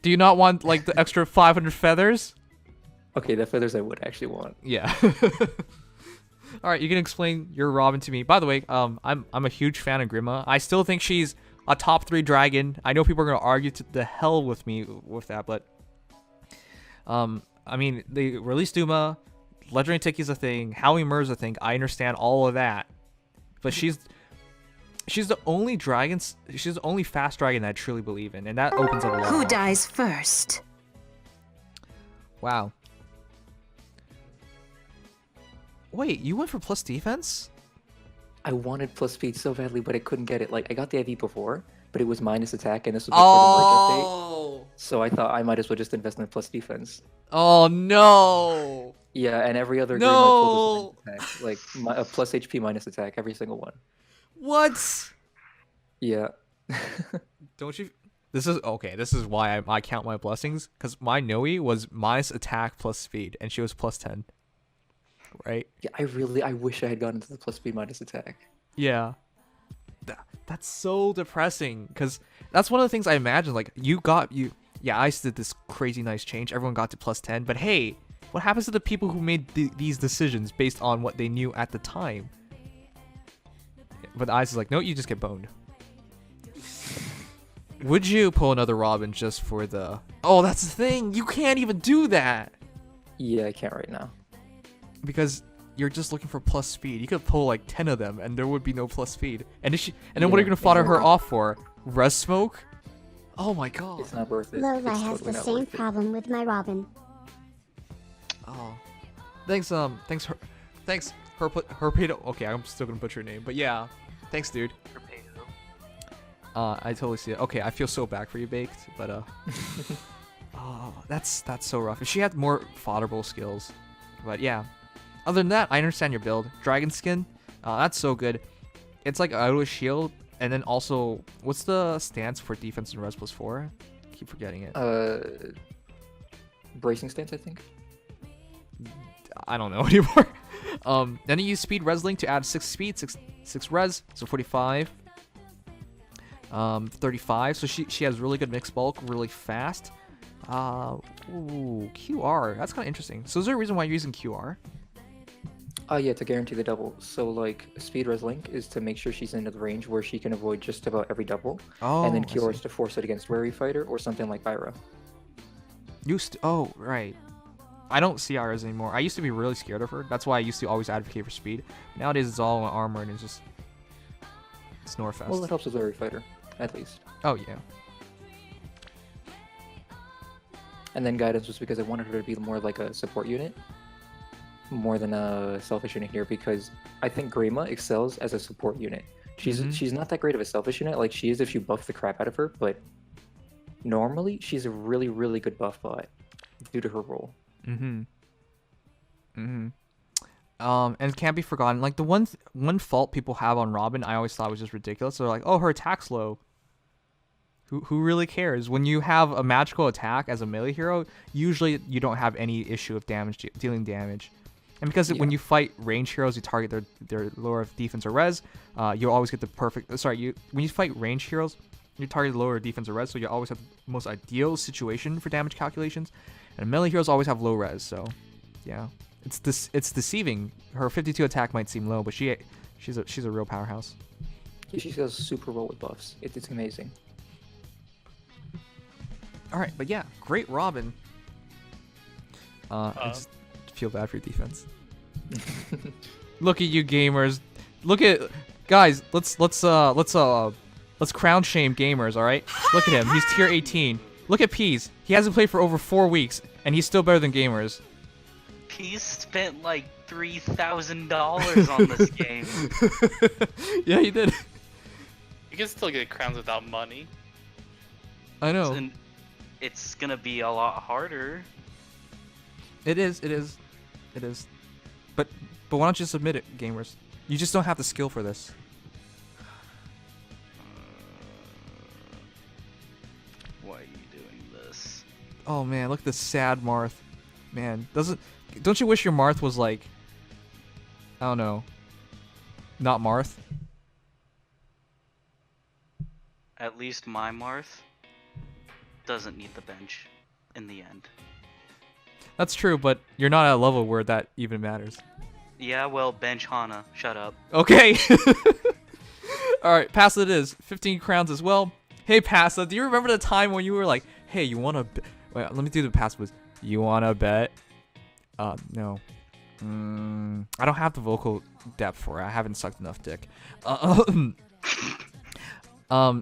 Do you not want like the extra 500 feathers? Okay, the feathers I would actually want. Yeah. All right, you can explain your Robin to me. By the way, I'm a huge fan of Grima. I still think she's a top 3 dragon. I know people are gonna argue to the hell with me with that, but I mean, they released Duma, Legendary Tiki's a thing, Howie Mur's a thing. I understand all of that, but she's the only dragon. She's the only fast dragon that I truly believe in, and that opens up a lot. Who dies first? Wow. Wait, you went for plus defense? I wanted plus speed so badly, but I couldn't get it. Like, I got the IV before, but it was minus attack, and this was before the merge update. So I thought I might as well just invest in plus defense. Oh no! Yeah, and every other game I pulled was minus attack. Like, a plus HP minus attack, every single one. What? Yeah. Don't you? This is okay. This is why I count my blessings, because my Noe was minus attack plus speed, and she was plus 10. Right? Yeah, I wish I had gotten to the plus speed minus attack. Yeah. That's so depressing, because that's one of the things I imagine. Like, yeah, Ice did this crazy nice change. Everyone got to plus 10, but hey, what happens to the people who made these decisions based on what they knew at the time? But Ice is like, no, you just get boned. Would you pull another Robin just for the... Oh, that's the thing. You can't even do that. Yeah, I can't right now. Because you're just looking for plus speed. You could pull like 10 of them and there would be no plus speed. And then what are you going to fodder her off for? Res smoke? Oh my god. It's not worth it. Lola It's has totally the not same worth it. problem with my Robin. Oh. Thanks, Herpedo. Okay, I'm still going to butcher your name. But yeah. Thanks, dude. I totally see it. Okay, I feel so bad for you, Baked, but oh, that's so rough. If she had more fodderable skills, but yeah. Other than that, I understand your build. Dragon skin, that's so good. It's like auto shield, and then also, what's the stance for defense and res plus 4? I keep forgetting it. Bracing stance, I think. I don't know anymore. Then you use speed res link to add 6 speed, 6 res, so 45. 35. So she has really good mixed bulk, really fast. Ooh, QR. That's kind of interesting. So is there a reason why you're using QR? Yeah, to guarantee the double. So like speed res link is to make sure she's into the range where she can avoid just about every double. Oh, and then I QR see. is to force it against wary fighter or something like Pyra. Oh, right. I don't see Iris anymore. I used to be really scared of her. That's why I used to always advocate for speed. Nowadays it's all armor and it's just Snorefest. Well, it helps with wary fighter, at least. Oh yeah. And then guidance was because I wanted her to be more like a support unit, more than a selfish unit here, because I think Grima excels as a support unit. She's not that great of a selfish unit, like she is if you buff the crap out of her, but normally she's a really, really good buff bot due to her role. And it can't be forgotten. Like the one fault people have on Robin, I always thought was just ridiculous. They're like, oh, her attack's low. Who really cares? When you have a magical attack as a melee hero, usually you don't have any issue of dealing damage. And because when you fight range heroes, you target their lower defense or res, you'll always get the perfect. Sorry, when you fight range heroes, you target lower defense or res, so you always have the most ideal situation for damage calculations. And melee heroes always have low res, so yeah, it's deceiving. Her 52 attack might seem low, but she's a real powerhouse. Yeah, she does super well with buffs. It's amazing. All right, but yeah, great Robin. I just feel bad for your defense. Look at you gamers. Look at guys. Let's crown shame gamers. All right. Look at him. He's tier 18. Look at Peas. He hasn't played for over 4 weeks, and he's still better than gamers. Peas spent like $3,000 on this game. Yeah, he did. You can still get crowns without money. I know. And it's gonna be a lot harder. It is. But why don't you submit it, gamers? You just don't have the skill for this. Why are you doing this? Oh man, look at this sad Marth. Man, don't you wish your Marth was like, I don't know, not Marth? At least my Marth. doesn't need the bench in the end. That's true, but you're not at a level where that even matters. Yeah, well, bench Hana. Shut up. Okay. All right, Pasta it is. 15 crowns as well. Hey, Pasta, do you remember the time when you were like, hey, you want to... Wait, let me do the Pasta was. You want to bet? No. I don't have the vocal depth for it. I haven't sucked enough dick.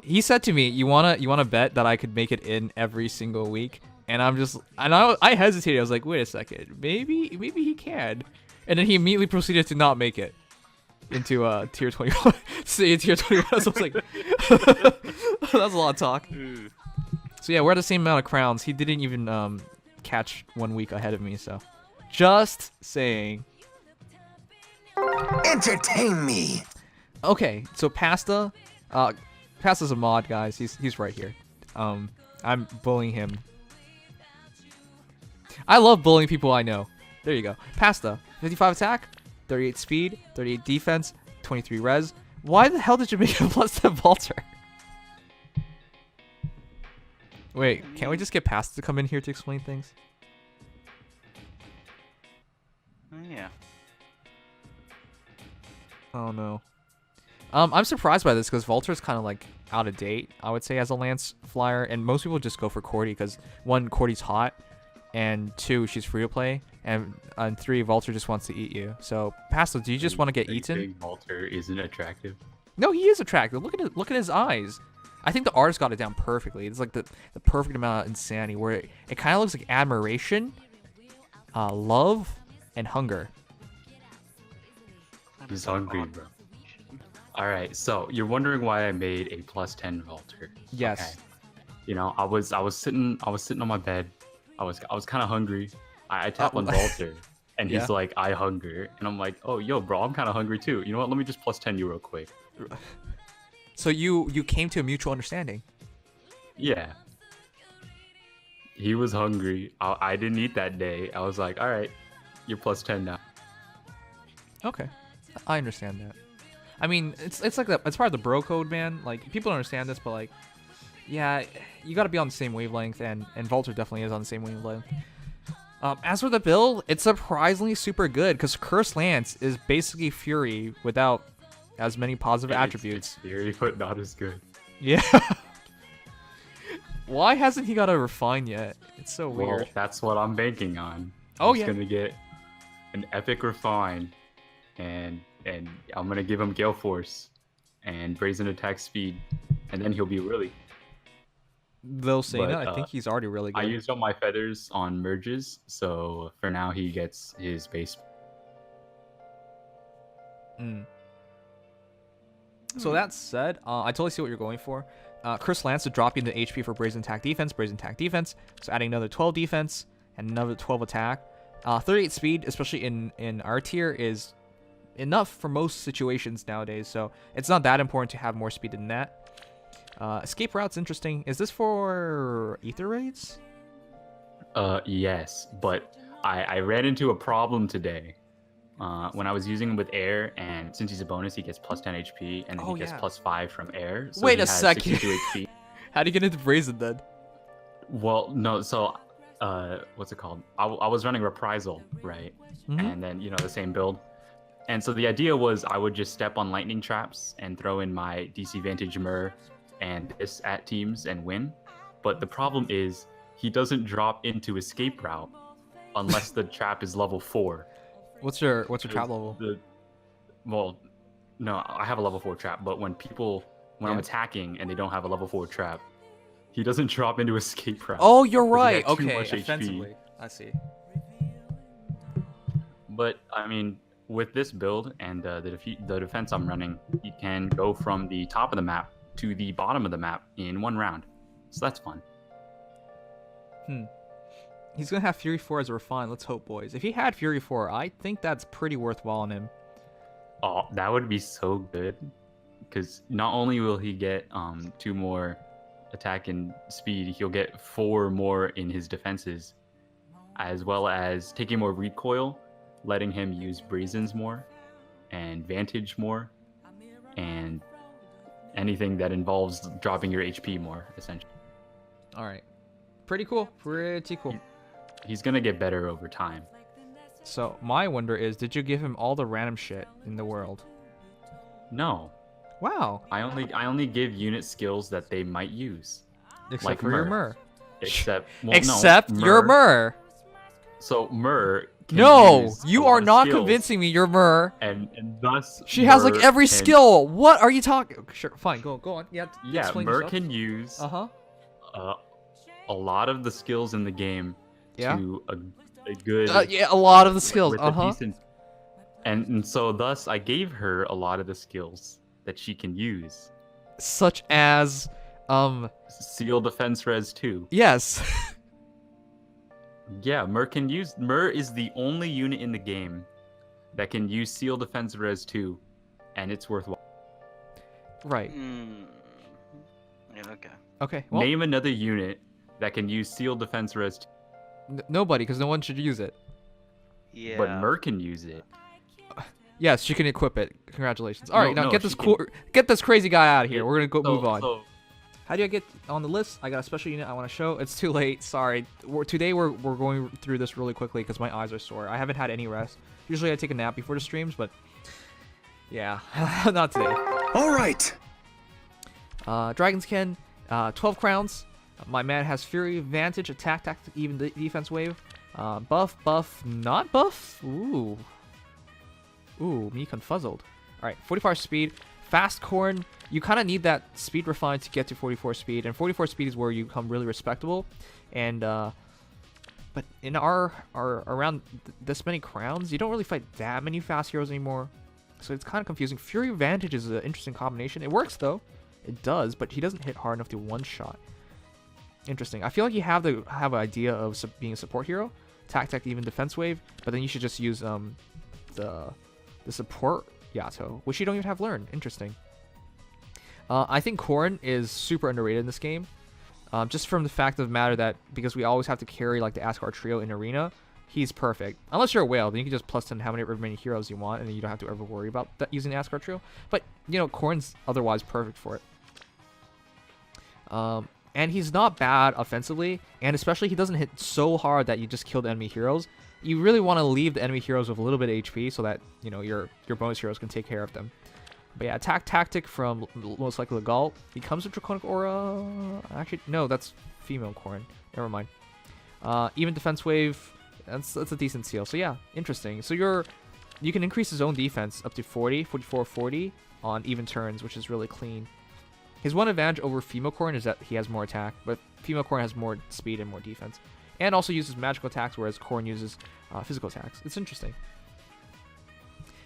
He said to me, you wanna bet that I could make it in every single week? And I hesitated. I was like, wait a second, maybe he can. And then he immediately proceeded to not make it into tier 21. See, tier 21. So I was like, that was a lot of talk. So yeah, we're at the same amount of crowns. He didn't even catch 1 week ahead of me. So just saying. Entertain me. Okay, so Pasta, Pasta's a mod, guys. He's right here. I'm bullying him. I love bullying people I know. There you go. Pasta, 55 attack, 38 speed, 38 defense, 23 res. Why the hell did you make a +10 Vulture? Wait, can't we just get Pasta to come in here to explain things? Yeah. Oh no. I'm surprised by this because Vulture's kind of like out of date, I would say, as a Lance flyer, and most people just go for Cordy because 1, Cordy's hot, and 2, she's free to play, and 3, Vulture just wants to eat you. So, Pasta, do you just want to get eaten? Vulture isn't attractive. No, he is attractive. Look at his eyes. I think the artist got it down perfectly. It's like the perfect amount of insanity where it kind of looks like admiration, love, and hunger. He's hungry, bro. Alright, so you're wondering why I made a +10 Vulture. Yes. Okay. You know, I was sitting on my bed. I was kind of hungry. I tap on Vulture, and Yeah. he's like, I hunger. And I'm like, oh, yo, bro, I'm kind of hungry too. You know what? Let me just +10 you real quick. So you came to a mutual understanding. Yeah. He was hungry. I didn't eat that day. I was like, all right, you're +10 now. Okay, I understand that. I mean, it's like that. It's part of the bro code, man. Like, people don't understand this, but like, yeah, you got to be on the same wavelength, and Vulture definitely is on the same wavelength. As for the build, it's surprisingly super good because Curse Lance is basically Fury without as many positive attributes. It's Fury, but not as good. Yeah. Why hasn't he got a refine yet? It's so weird. Well, that's what I'm banking on. Oh, He's yeah. gonna get an epic refine, and I'm gonna give him Gale Force and Brazen Attack Speed, and then he'll be really. Though saying But, that, I think he's already really good. I used all my feathers on merges, so for now he gets his base. So that said, I totally see what you're going for. Curse Lance to drop you into HP for Brazen Attack Defense, so adding another 12 defense and another 12 attack. 38 speed, especially in our tier, is enough for most situations nowadays, so it's not that important to have more speed than that. Escape route's interesting. Is this for Ether Raids? Yes, but I ran into a problem today. When I was using him with air, and since he's a bonus, he gets +10 HP, and then Oh, he gets yeah. +5 from air. So Wait he a has second. 62 HP. How do you get into Brazen then? Well, no, so what's it called? I was running Reprisal, right? Mhm. And then, you know, the same build. And so the idea was I would just step on lightning traps and throw in my DC Vantage Myrrh and this at teams and win. But the problem is he doesn't drop into escape route unless the trap is level 4. What's your trap level? Well, no, I have a level 4 trap, but when I'm Yeah. attacking and they don't have a level 4 trap, he doesn't drop into escape route. Oh, you're because he right. had too Okay, much HP. offensively. I see. But I mean, with this build and the defense I'm running, you can go from the top of the map to the bottom of the map in 1 round. So that's fun. He's gonna have Fury 4 as a refine. Let's hope, boys. If he had Fury 4, I think that's pretty worthwhile on him. Oh, that would be so good. Because not only will he get 2 more attack and speed, he'll get 4 more in his defenses, as well as taking more recoil, letting him use Brazens more, and Vantage more, and anything that involves dropping your HP more, essentially. All right. Pretty cool. Pretty cool. He's gonna get better over time. So my wonder is, did you give him all the random shit in the world? No, Wow. I only give unit skills that they might use. Except Like for your Myrrh. Myrrh. Except well, Except no, your Myrrh. So Myrrh. Can No, use you a lot are of not skills, convincing me. You're Myrrh. And thus She has like Myrrh every can- skill. What are you talking? Sure, fine. Go on. Yeah. Yeah, explain Myrrh yourself. can use Uh-huh. a lot of the skills in the game Yeah. to a good Yeah, a lot of the skills. with a Uh-huh. decent, and so thus I gave her a lot of the skills that she can use. Such as Seal defense res 2. yes. Yeah, Myrrh is the only unit in the game that can use Seal defense res 2, and it's worthwhile. Right. Yeah, okay. Okay. Well, Name another unit that can use Seal defense res 2, nobody, because no one should use it. Yeah. but Myrrh can use it. Yes, she can equip it. Congratulations. All right, No, now no, get this she can- get this crazy guy out of here. Yeah, We're gonna move on. So, How do I get on the list? I got a special unit I want to show. It's too late. Sorry. Today we're going through this really quickly because my eyes are sore. I haven't had any rest. Usually I take a nap before the streams, but yeah, not today. All right. Dragon's Ken, 12 crowns. My man has Fury, Vantage, Attack, Tactic, even Defense Wave. Buff, not buff. Ooh, me confuzzled. All right, 45 speed, fast Corrin. You kind of need that speed refined to get to 44 speed, and 44 speed is where you become really respectable. And but in our around this many crowns, you don't really fight that many fast heroes anymore, so it's kind of confusing. Fury Vantage is an interesting combination. It works though, it does, but he doesn't hit hard enough to one shot. Interesting. I feel like you have an idea of being a support hero, tactic, even defense wave, but then you should just use the support Yato, which you don't even have learned. Interesting. I think Corrin is super underrated in this game, just from the fact of the matter that because we always have to carry like the Asgard trio in arena, he's perfect. Unless you're a whale, then you can just plus 10 how many heroes you want, and then you don't have to ever worry about that using the Asgard trio. But you know, Corrin's otherwise perfect for it. And he's not bad offensively, and especially he doesn't hit so hard that you just kill the enemy heroes. You really want to leave the enemy heroes with a little bit of HP so that you know your bonus heroes can take care of them. But yeah, attack tactic from most likely Legal. He comes with Draconic Aura. Actually, no, that's female Corrin. Never mind. Even defense wave. That's a decent seal. So yeah, interesting. So you can increase his own defense up to 40 on even turns, which is really clean. His one advantage over female Corrin is that he has more attack, but female Corrin has more speed and more defense, and also uses magical attacks, whereas Corrin uses physical attacks. It's interesting.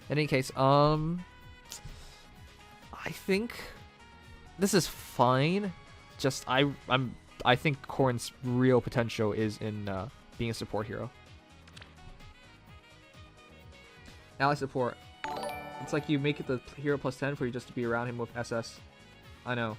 In any case, I think this is fine. Just I think Corrin's real potential is in being a support hero. Ally support. It's like you make it the hero plus 10 for you just to be around him with SS. I know.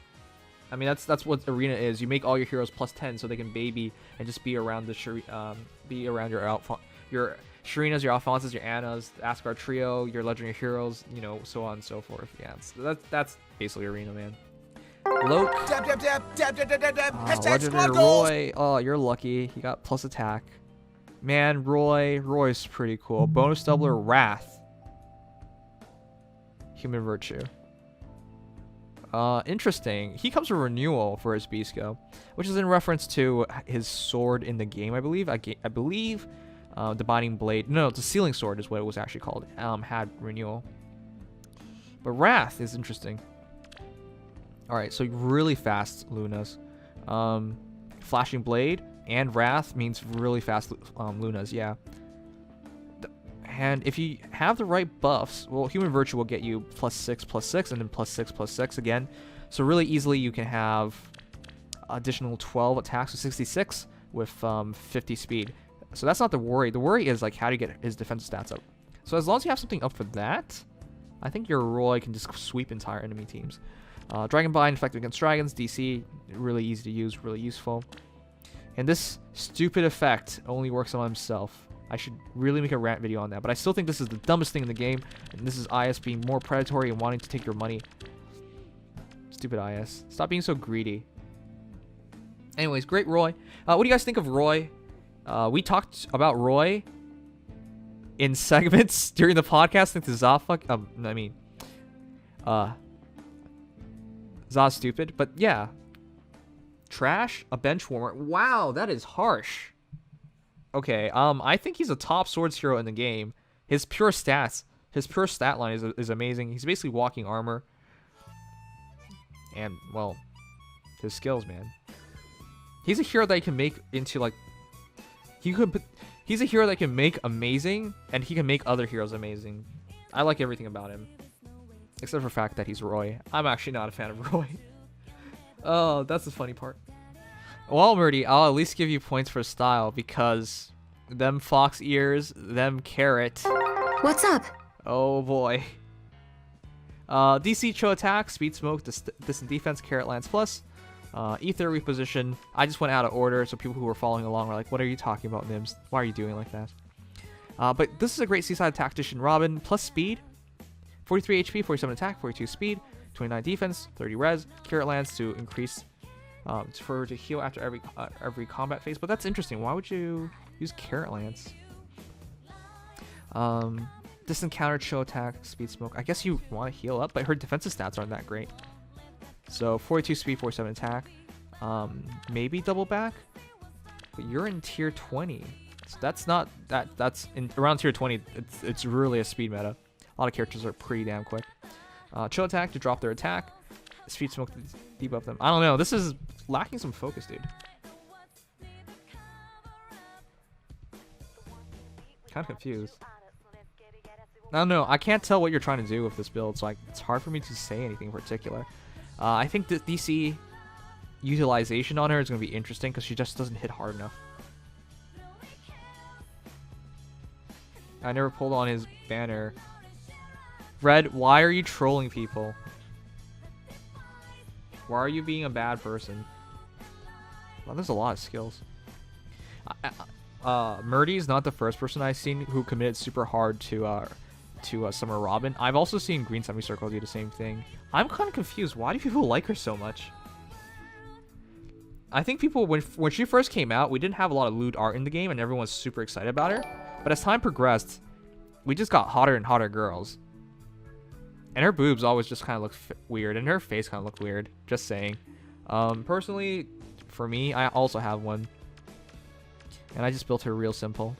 I mean that's what arena is. You make all your heroes plus 10 so they can baby and just be around the be around your Sharinas, your Alphonses, your Annas, the Asgard trio, your legendary heroes, you know, so on and so forth. Yeah, that's basically arena, man. Loke. Legendary Roy. Oh, you're lucky. He got plus attack. Man, Roy's pretty cool. Bonus doubler Wrath. Human Virtue. Interesting. He comes with renewal for his Bisco, which is in reference to his sword in the game, I believe. I believe the Binding Blade. No, the Sealing Sword is what it was actually called. Had renewal. But Wrath is interesting. Alright, so really fast Lunas. Flashing Blade and Wrath means really fast Lunas, yeah. And if you have the right buffs, well, Human Virtue will get you +6/+6 and then +6/+6 again. So really easily you can have additional 12 attacks with 66 with 50 speed. So that's not the worry. The worry is like how to get his defensive stats up. So as long as you have something up for that, I think your Roy can just sweep entire enemy teams. Dragon Bind, effective against dragons, DC, really easy to use, really useful. And this stupid effect only works on himself. I should really make a rant video on that, but I still think this is the dumbest thing in the game, and this is IS being more predatory and wanting to take your money. Stupid IS. Stop being so greedy. Anyways, great Roy. What do you guys think of Roy? We talked about Roy in segments during the podcast. I think the Za's stupid, but yeah. Trash, a bench warmer. Wow, that is harsh. Okay, I think he's a top swords hero in the game. His pure stat line is amazing. He's basically walking armor. And, well, his skills, man. He's a hero that you can make into, like... He's a hero that can make amazing, and he can make other heroes amazing. I like everything about him. Except for the fact that he's Roy. I'm actually not a fan of Roy. Oh, that's the funny part. Well, Murdy, I'll at least give you points for style, because them fox ears, them carrot. What's up? Oh boy. DC Cho attack, speed smoke, distant defense, carrot lance plus. Ether reposition. I just went out of order, so people who were following along were like, what are you talking about, Nims? Why are you doing like that? But this is a great Seaside Tactician Robin, plus speed. 43 HP, 47 attack, 42 speed, 29 defense, 30 res, carrot lance to increase, to heal after every combat phase. But that's interesting. Why would you use carrot lance? Distant counter, chill attack, speed smoke. I guess you want to heal up, but her defensive stats aren't that great. So 42 speed, 47 attack. Maybe double back, but you're in tier 20. So that's not that's in around tier 20. It's really a speed meta. A lot of characters are pretty damn quick. Chill attack to drop their attack. Speed smoke to debuff them. I don't know. This is lacking some focus, dude. Kind of confused. I don't know. I can't tell what you're trying to do with this build, so it's hard for me to say anything in particular. I think the DC utilization on her is going to be interesting because she just doesn't hit hard enough. I never pulled on his banner. Red, why are you trolling people? Why are you being a bad person? Well, there's a lot of skills. Murdy is not the first person I've seen who committed super hard to Summer Robin. I've also seen Green Semicircle do the same thing. I'm kind of confused. Why do people like her so much? I think people, when she first came out, we didn't have a lot of lewd art in the game, and everyone was super excited about her. But as time progressed, we just got hotter and hotter girls. And her boobs always just kind of looked weird, and her face kind of looked weird. Just saying. Personally, for me, I also have one. And I just built her real simple.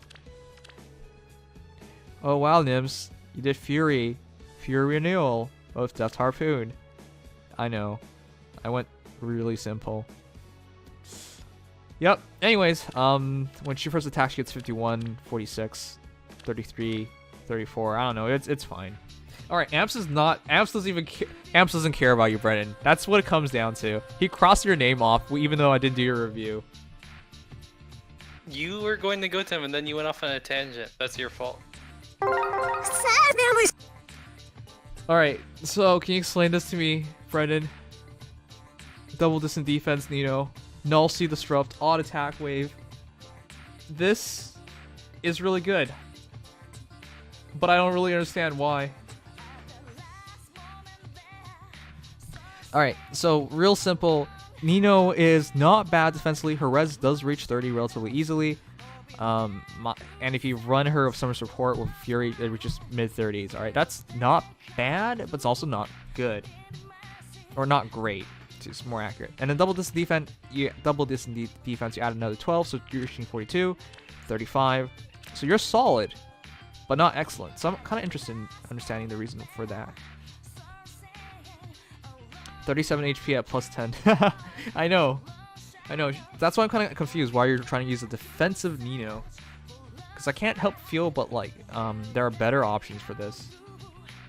Oh wow, Nims. You did Fury. Fury Renewal. With Death Harpoon. I know. I went really simple. Yep. Anyways, when she first attacks, she gets 51, 46, 33, 34. I don't know. It's fine. All right, Amps doesn't care about you, Brennan. That's what it comes down to. He crossed your name off, even though I didn't do your review. You were going to go to him, and then you went off on a tangent. That's your fault. Sad families. All right, so can you explain this to me, Brendan? Double distant defense, Nino. Null C disrupt, odd attack wave. This is really good, but I don't really understand why. Alright, so real simple. Nino is not bad defensively. Her res does reach 30 relatively easily. And if you run her with Summer Support with Fury, it reaches mid-30s. Alright, that's not bad, but it's also not good. Or not great. It's more accurate. And then double distant defense, you add another 12, so you're reaching 42, 35. So you're solid, but not excellent. So I'm kind of interested in understanding the reason for that. 37 HP at plus 10. I know. That's why I'm kind of confused why you're trying to use a defensive Nino. Because I can't help feel but like there are better options for this.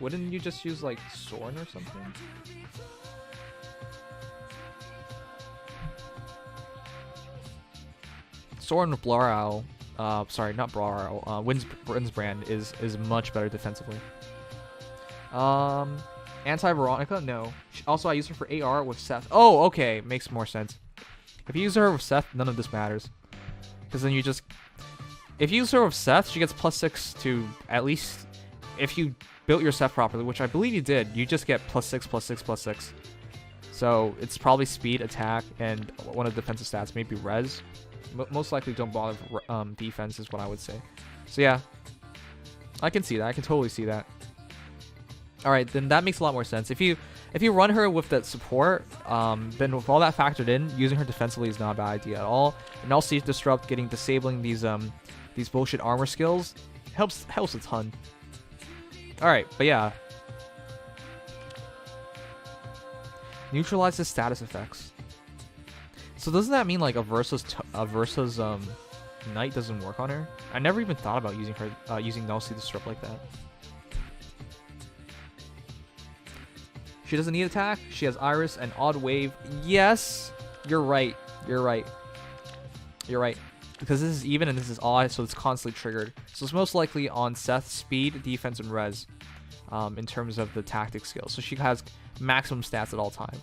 Wouldn't you just use like Soren or something? Soren with Blowow, sorry, not Blowow, Wind's brand is much better defensively. Anti-Veronica? No. Also, I use her for AR with Seth. Oh, okay. Makes more sense. If you use her with Seth, none of this matters. Because then you just... If you use her with Seth, she gets +6 to at least... If you built your Seth properly, which I believe you did, you just get +6, +6, +6. So it's probably speed, attack, and one of the defensive stats, maybe res. Most likely don't bother defense is what I would say. So yeah, I can see that. I can totally see that. All right, then that makes a lot more sense. If you run her with that support, then with all that factored in, using her defensively is not a bad idea at all. And also disrupt, disabling these bullshit armor skills helps a ton. All right, but yeah. Neutralizes status effects. So doesn't that mean like a versus Knight doesn't work on her? I never even thought about using her using Null Disrupt like that. She doesn't need attack. She has Iris and Odd Wave. Yes, you're right. You're right. You're right. Because this is even and this is odd, so it's constantly triggered. So it's most likely on Seth's speed, defense, and res in terms of the tactic skill. So she has maximum stats at all time.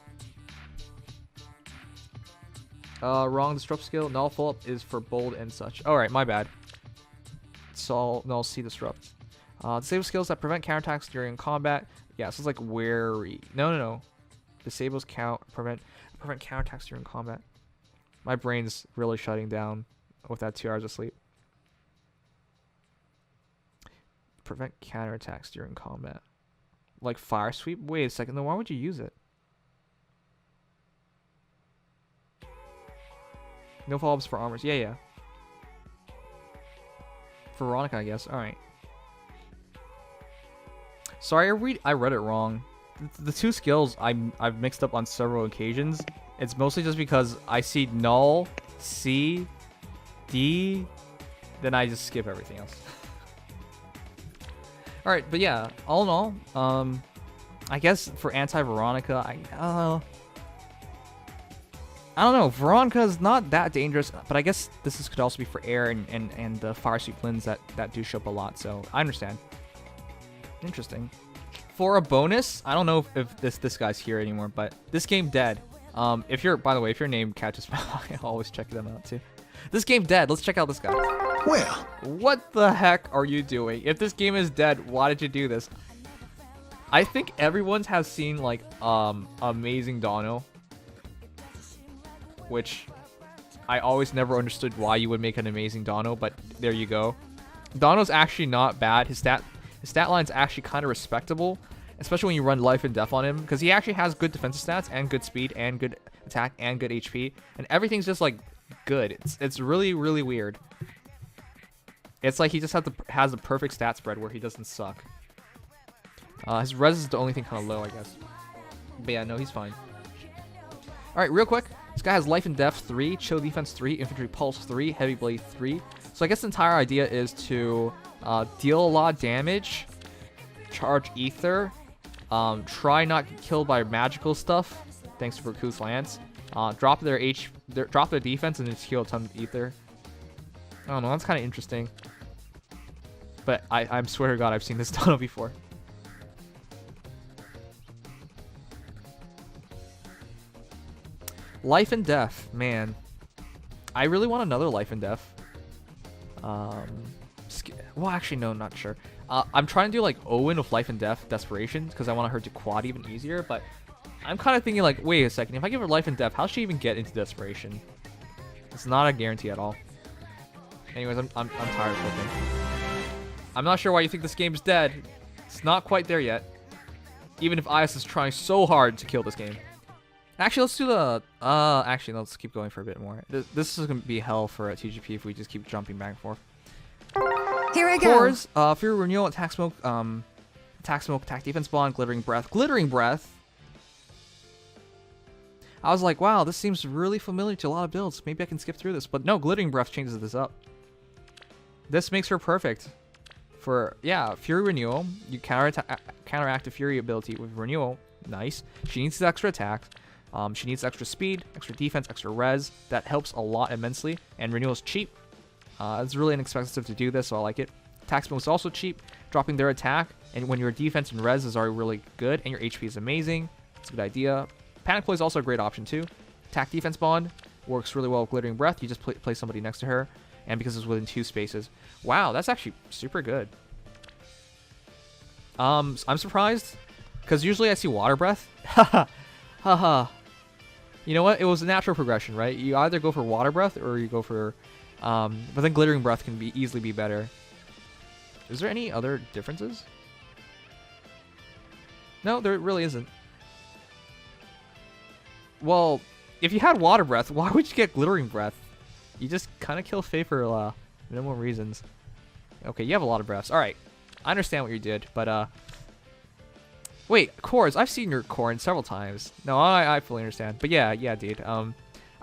Wrong disrupt skill. Null follow-up is for bold and such. Alright, my bad. So Null C disrupt. Disable skills that prevent counterattacks during combat. Yeah, so it's like wary. No. Disables prevent counterattacks during combat. My brain's really shutting down with that 2 hours of sleep. Prevent counterattacks during combat. Like fire sweep? Wait a second, then why would you use it? No follow-ups for armors. Yeah. For Veronica, I guess. Alright. Sorry, I read it wrong. The 2 skills I've mixed up on several occasions. It's mostly just because I see Null, C, D, then I just skip everything else. Alright, but yeah, all in all, I guess for anti-Veronica, I don't know. Veronica's not that dangerous, but I guess this could also be for air and the fire sweep lens that do show up a lot, so I understand. Interesting. For a bonus, I don't know if this guy's here anymore, but this game dead. By the way, if your name catches, I always check them out too. This game dead. Let's check out this guy. Well, what the heck are you doing? If this game is dead, why did you do this? I think everyone has seen like Amazing Donnel, which I always never understood why you would make an Amazing Donnel, but there you go. Donnel's actually not bad. His stat line's actually kind of respectable, especially when you run life and death on him, because he actually has good defensive stats and good speed and good attack and good HP, and everything's just like good. It's really, really weird. It's like he just has the perfect stat spread where he doesn't suck. His res is the only thing kind of low, I guess. But yeah, no, he's fine. Alright, real quick. This guy has Life and Death 3, Chill Defense 3, Infantry Pulse 3, Heavy Blade 3. So I guess the entire idea is to deal a lot of damage, charge Ether, try not get killed by magical stuff, thanks to Raku's Lance, drop their defense and just heal a ton of Ether. I don't know, that's kind of interesting. But I swear to God, I've seen this done before. Life and Death, man. I really want another Life and Death. Well, actually, no, not sure. I'm trying to do like Owen with Life and Death Desperation because I want her to quad even easier. But I'm kind of thinking like, wait a second. If I give her Life and Death, how'll she even get into Desperation? It's not a guarantee at all. Anyways, I'm tired of looking. I'm not sure why you think this game is dead. It's not quite there yet. Even if IS is trying so hard to kill this game. Actually, let's do the... actually, let's keep going for a bit more. This is going to be hell for a TGP if we just keep jumping back and forth. Here I go. Cores, Fury Renewal, Attack Smoke, Attack Defense Bond, Glittering Breath. Glittering Breath? I was like, wow, this seems really familiar to a lot of builds. Maybe I can skip through this. But no, Glittering Breath changes this up. This makes her perfect. For, yeah, Fury Renewal. You counteract the Fury ability with Renewal. Nice. She needs the extra attack. She needs extra speed, extra defense, extra res. That helps a lot immensely. And Renewal's cheap. It's really inexpensive to do this, so I like it. Attack Smoke is also cheap, dropping their attack. And when your defense and res is already really good, and your HP is amazing, it's a good idea. Panic Ploy is also a great option too. Attack Defense Bond works really well with Glittering Breath. You just place somebody next to her, and because it's within 2 spaces. Wow, that's actually super good. I'm surprised, because usually I see Water Breath. Haha. You know what? It was a natural progression, right? You either go for Water Breath or you go for... but then Glittering Breath can easily be better. Is there any other differences? No, there really isn't. Well, if you had Water Breath, why would you get Glittering Breath? You just kind of kill Faye for minimal reasons. Okay, you have a lot of breaths. Alright, I understand what you did, but wait, cores. I've seen your Corrin several times. No, I fully understand. But yeah, dude.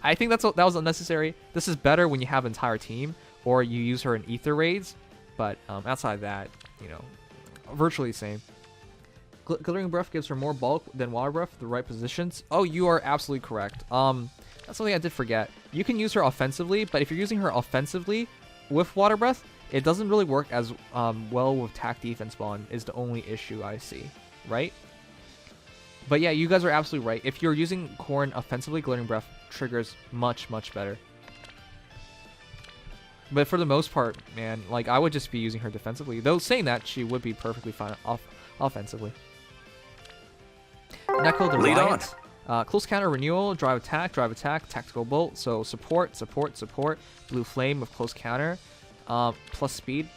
I think that was unnecessary. This is better when you have an entire team, or you use her in Ether raids. But outside of that, you know, virtually the same. Glittering Breath gives her more bulk than Water Breath for the right positions. Oh, you are absolutely correct. That's something I did forget. You can use her offensively, but if you're using her offensively with Water Breath, it doesn't really work as well with attack defense bond is the only issue I see, right? But yeah, you guys are absolutely right. If you're using Corrin offensively, Glittering Breath triggers much better. But for the most part, man, like I would just be using her defensively. Though saying that, she would be perfectly fine offensively. Neko the Lead Riot. Close counter renewal, drive attack, tactical bolt. So support. Blue flame with close counter, plus speed.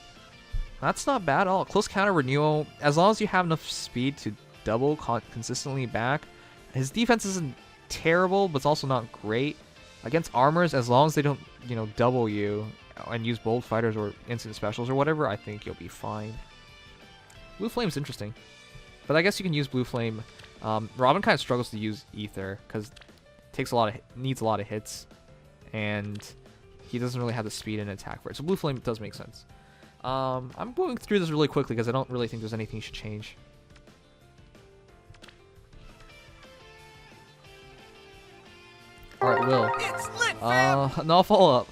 That's not bad at all. Close counter renewal, as long as you have enough speed to double consistently back. His defense isn't terrible, but it's also not great. Against armors, as long as they don't, you know, double you and use bold fighters or instant specials or whatever, I think you'll be fine. Blue Flame's interesting, but I guess you can use Blue Flame. Robin kind of struggles to use Ether because needs a lot of hits, and he doesn't really have the speed and attack for it. So Blue Flame does make sense. I'm going through this really quickly because I don't really think there's anything you should change. Alright, Will. No, I'll follow up.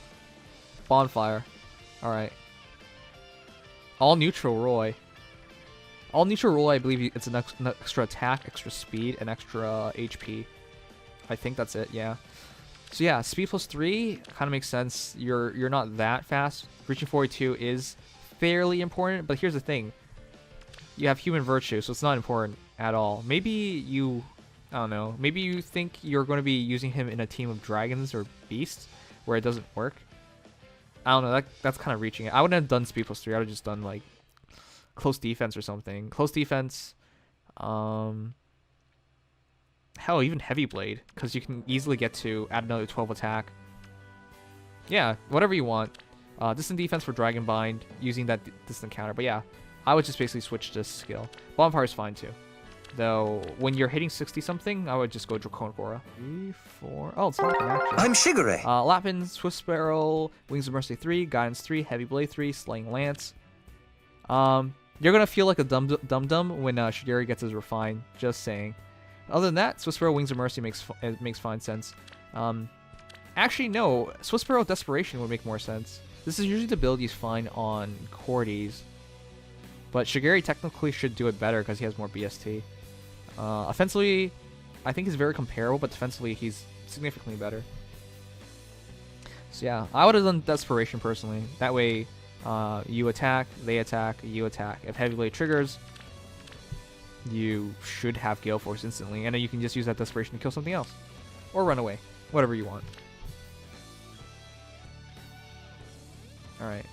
Bonfire. Alright. All neutral Roy. All neutral Roy, I believe it's an extra attack, extra speed, and extra HP. I think that's it, yeah. So yeah, speed plus 3 kind of makes sense. You're not that fast. Reaching 42 is fairly important, but here's the thing. You have human virtue, so it's not important at all. Maybe you... I don't know. Maybe you think you're going to be using him in a team of dragons or beasts where it doesn't work. I don't know. That's kind of reaching it. I wouldn't have done speed plus 3. I would have just done like close defense or something. Close defense. Hell, even heavy blade, because you can easily get to add another 12 attack. Yeah, whatever you want. Distant defense for Dragon Bind using that distant counter. But yeah, I would just basically switch this skill. Bonfire is fine too. Though, when you're hitting 60-something, I would just go Draconic Aura. 3, 4... Oh, it's Lapin, actually. I'm Shigure. Lapin, Swift Sparrow, Wings of Mercy 3, Guidance 3, Heavy Blade 3, Slaying Lance. You're gonna feel like a dum-dum when Shigure gets his Refine. Just saying. Other than that, Swift Sparrow, Wings of Mercy makes fine sense. Actually, no. Swift Sparrow Desperation would make more sense. This is usually the build you find on Cordy's. But Shigure technically should do it better because he has more BST. Offensively, I think he's very comparable, but defensively, he's significantly better. So yeah, I would have done Desperation personally. That way, you attack, they attack, you attack. If Heavy Blade triggers, you should have Gale Force instantly, and then you can just use that Desperation to kill something else. Or run away. Whatever you want. Alright.